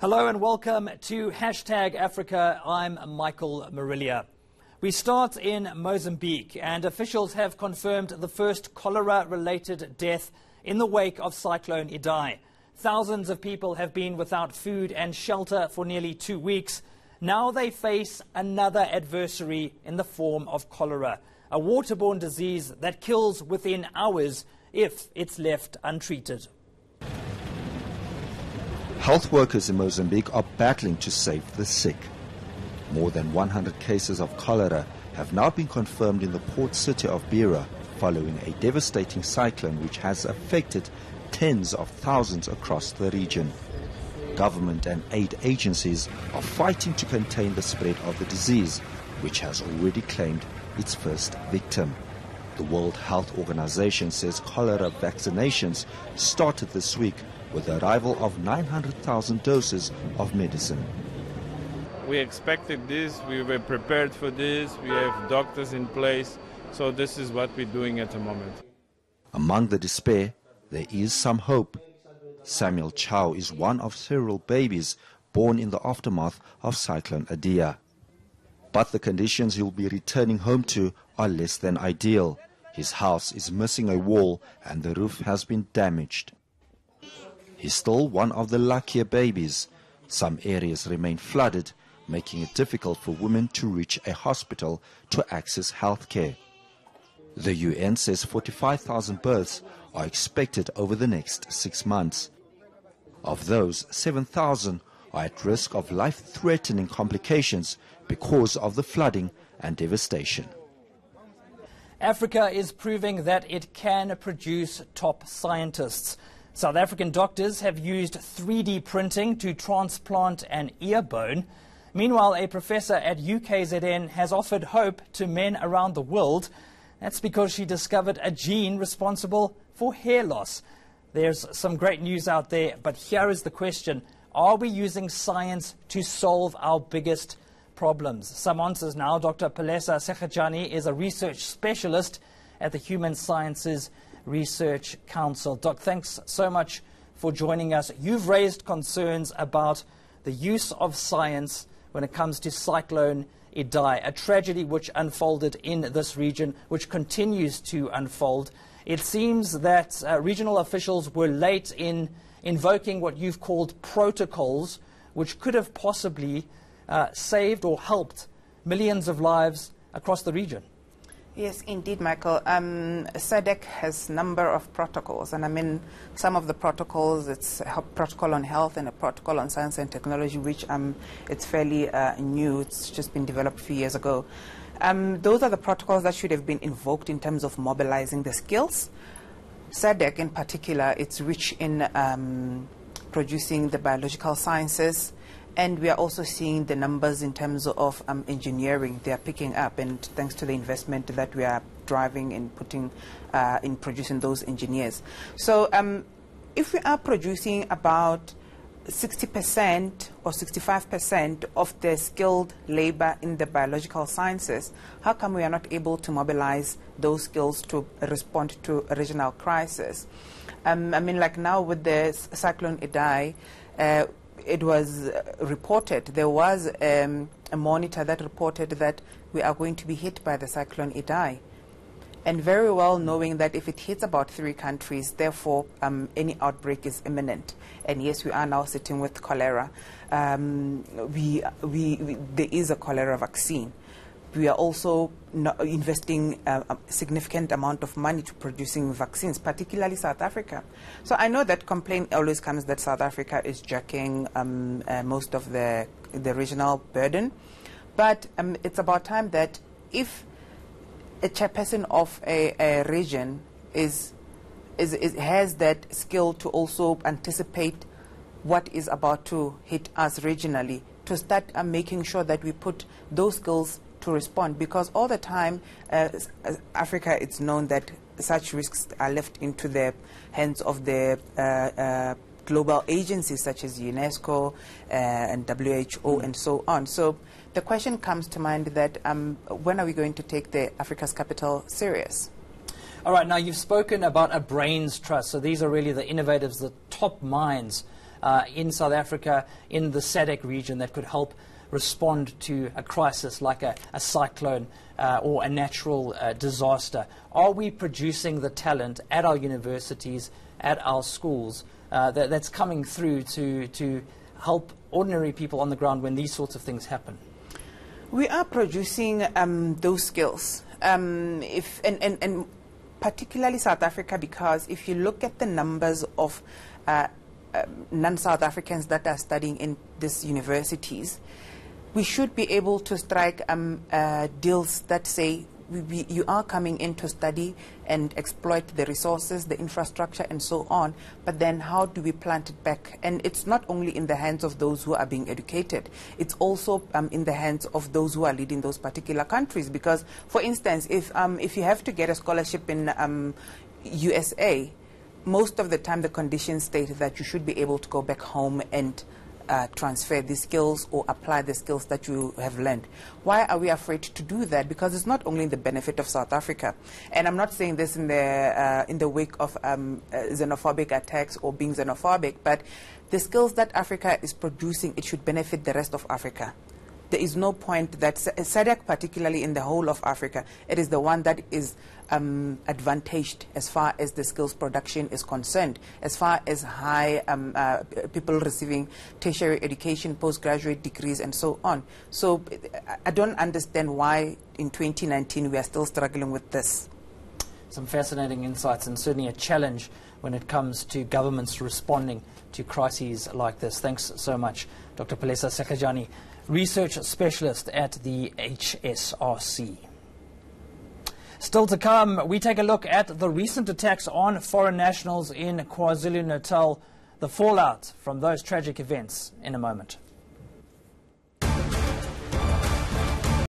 Hello and welcome to #Africa. I'm Michael Marillier. We start in Mozambique, and officials have confirmed the first cholera-related death in the wake of Cyclone Idai. Thousands of people have been without food and shelter for nearly 2 weeks. Now they face another adversary in the form of cholera, a waterborne disease that kills within hours if it's left untreated. Health workers in Mozambique are battling to save the sick. More than 100 cases of cholera have now been confirmed in the port city of Beira following a devastating cyclone which has affected tens of thousands across the region. Government and aid agencies are fighting to contain the spread of the disease, which has already claimed its first victim. The World Health Organization says cholera vaccinations started this week with the arrival of 900,000 doses of medicine. We expected this, we were prepared for this, we have doctors in place, so this is what we're doing at the moment. Among the despair, there is some hope. Samuel Chow is one of several babies born in the aftermath of Cyclone Idai. But the conditions he'll be returning home to are less than ideal. His house is missing a wall and the roof has been damaged. He's still one of the luckier babies. Some areas remain flooded, making it difficult for women to reach a hospital to access health care. The UN says 45,000 births are expected over the next 6 months. Of those, 7,000 are at risk of life-threatening complications because of the flooding and devastation. Africa is proving that it can produce top scientists. South African doctors have used 3D printing to transplant an ear bone. Meanwhile, a professor at UKZN has offered hope to men around the world. That's because she discovered a gene responsible for hair loss. There's some great news out there, but here is the question. Are we using science to solve our biggest problems? Some answers now. Dr. Palesa Sekhejane is a research specialist at the Human Sciences Research Council. Doc, thanks so much for joining us. You've raised concerns about the use of science when it comes to Cyclone Idai, a tragedy which unfolded in this region, which continues to unfold. It seems that regional officials were late in invoking what you've called protocols, which could have possibly saved or helped millions of lives across the region. Yes, indeed, Michael. SADC has a number of protocols, and I mean some of the protocols, it's a protocol on health and a protocol on science and technology, which it's fairly new. It's just been developed a few years ago. Those are the protocols that should have been invoked in terms of mobilizing the skills. SADC in particular, it's rich in producing the biological sciences, and we are also seeing the numbers in terms of engineering. They are picking up, and thanks to the investment that we are driving and putting in producing those engineers. So if we are producing about 60% or 65% of the skilled labor in the biological sciences, how come we are not able to mobilize those skills to respond to a regional crisis? I mean, like now with the Cyclone Idai, it was reported, there was a monitor that reported that we are going to be hit by the Cyclone Idai. And very well knowing that if it hits about 3 countries, therefore any outbreak is imminent. And yes, we are now sitting with cholera. There is a cholera vaccine. We are also investing a significant amount of money to producing vaccines, particularly South Africa. So I know that complaint always comes that South Africa is jerking most of the regional burden. But it's about time that if a chairperson of a region has that skill to also anticipate what is about to hit us regionally, to start making sure that we put those skills to respond, because all the time Africa, it's known that such risks are left into the hands of the global agencies such as UNESCO and WHO and so on. So the question comes to mind that when are we going to take the Africa's capital serious? All right, now you've spoken about a brains trust. So these are really the innovators, the top minds in South Africa, in the SADC region, that could help respond to a crisis like a cyclone or a natural disaster? Are we producing the talent at our universities, at our schools, that's coming through to help ordinary people on the ground when these sorts of things happen? We are producing those skills, and particularly South Africa, because if you look at the numbers of non-South Africans that are studying in these universities, we should be able to strike deals that say you are coming in to study and exploit the resources, the infrastructure, and so on, but then how do we plant it back? And it's not only in the hands of those who are being educated, it's also in the hands of those who are leading those particular countries. Because, for instance, if you have to get a scholarship in USA, most of the time the conditions state that you should be able to go back home and transfer the skills or apply the skills that you have learned. Why are we afraid to do that? Because it's not only in the benefit of South Africa. And I'm not saying this in the wake of xenophobic attacks or being xenophobic, but the skills that Africa is producing, it should benefit the rest of Africa. There is no point that SADC, particularly in the whole of Africa, it is the one that is advantaged as far as the skills production is concerned, as far as high people receiving tertiary education, postgraduate degrees, and so on. So I don't understand why in 2019 we are still struggling with this. Some fascinating insights, and certainly a challenge when it comes to governments responding to crises like this. Thanks so much, Dr. Palesa Sekhejane, Research Specialist at the HSRC. Still to come, we take a look at the recent attacks on foreign nationals in KwaZulu-Natal, the fallout from those tragic events in a moment.